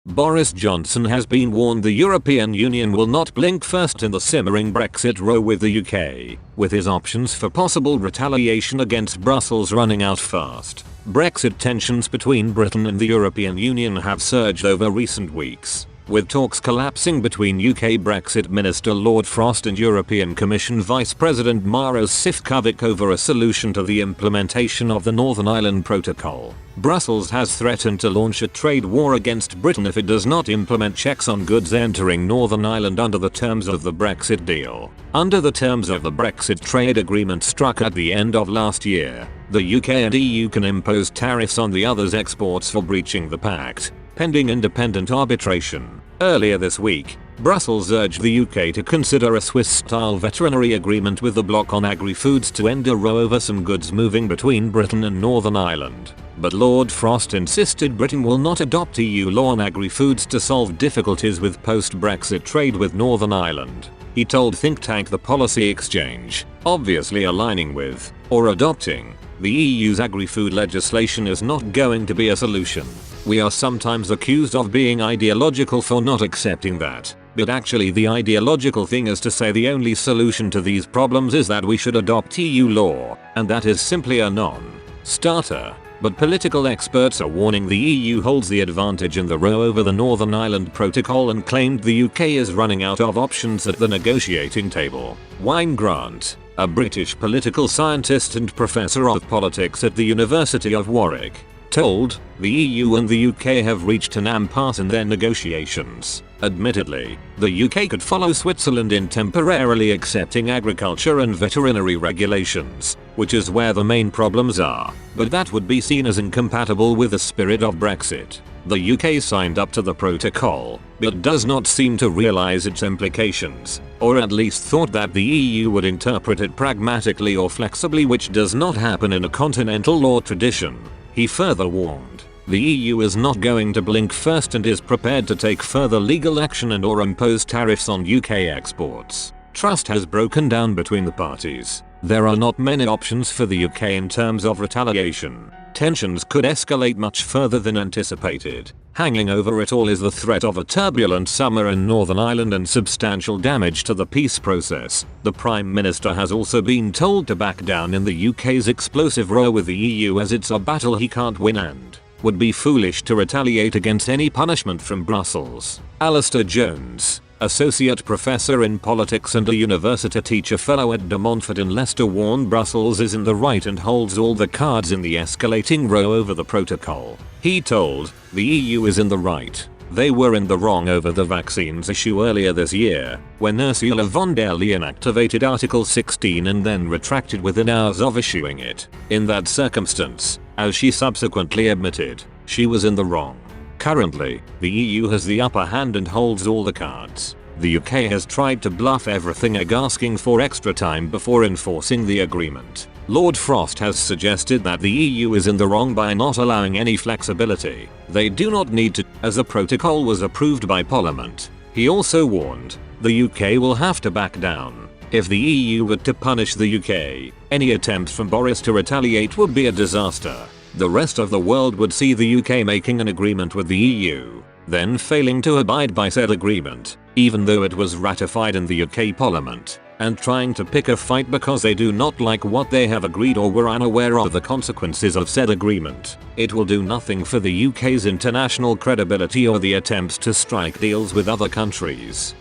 Boris Johnson has been warned the European Union will not blink first in the simmering Brexit row with the UK, with his options for possible retaliation against Brussels running out fast. Brexit tensions between Britain and the European Union have surged over recent weeks, with talks collapsing between UK Brexit Minister Lord Frost and European Commission Vice President Maros Sefcovic over a solution to the implementation of the Northern Ireland Protocol. Brussels has threatened to launch a trade war against Britain if it does not implement checks on goods entering Northern Ireland under the terms of the Brexit deal. Under the terms of the Brexit trade agreement struck at the end of last year, the UK and EU can impose tariffs on the other's exports for breaching the pact, pending independent arbitration. Earlier this week, Brussels urged the UK to consider a Swiss-style veterinary agreement with the bloc on agri-foods to end a row over some goods moving between Britain and Northern Ireland. But Lord Frost insisted Britain will not adopt EU law on agri-foods to solve difficulties with post-Brexit trade with Northern Ireland. He told think tank The Policy Exchange, obviously aligning with, or adopting, the EU's agri-food legislation is not going to be a solution. We are sometimes accused of being ideological for not accepting that, but actually the ideological thing is to say the only solution to these problems is that we should adopt EU law, and that is simply a non-starter. But political experts are warning the EU holds the advantage in the row over the Northern Ireland Protocol and claimed the UK is running out of options at the negotiating table. Wayne Grant, a British political scientist and professor of politics at the University of Warwick, told, the EU and the UK have reached an impasse in their negotiations. Admittedly, the UK could follow Switzerland in temporarily accepting agriculture and veterinary regulations, which is where the main problems are, but that would be seen as incompatible with the spirit of Brexit. The UK signed up to the protocol, but does not seem to realize its implications, or at least thought that the EU would interpret it pragmatically or flexibly, which does not happen in a continental law tradition. He further warned, the EU is not going to blink first and is prepared to take further legal action and or impose tariffs on UK exports. Trust has broken down between the parties. There are not many options for the UK in terms of retaliation. Tensions could escalate much further than anticipated. Hanging over it all is the threat of a turbulent summer in Northern Ireland and substantial damage to the peace process. The Prime Minister has also been told to back down in the UK's explosive row with the EU as it's a battle he can't win and would be foolish to retaliate against any punishment from Brussels. Alistair Jones, Associate Professor in Politics and a University Teacher Fellow at De Montfort in Leicester, warned Brussels is in the right and holds all the cards in the escalating row over the protocol. He told, the EU is in the right. They were in the wrong over the vaccines issue earlier this year, when Ursula von der Leyen activated Article 16 and then retracted within hours of issuing it. In that circumstance, as she subsequently admitted, she was in the wrong. Currently, the EU has the upper hand and holds all the cards. The UK has tried to bluff everything, asking for extra time before enforcing the agreement. Lord Frost has suggested that the EU is in the wrong by not allowing any flexibility. They do not need to, as the protocol was approved by Parliament. He also warned, the UK will have to back down. If the EU were to punish the UK, any attempt from Boris to retaliate would be a disaster. The rest of the world would see the UK making an agreement with the EU, then failing to abide by said agreement, even though it was ratified in the UK Parliament, and trying to pick a fight because they do not like what they have agreed or were unaware of the consequences of said agreement. It will do nothing for the UK's international credibility or the attempts to strike deals with other countries.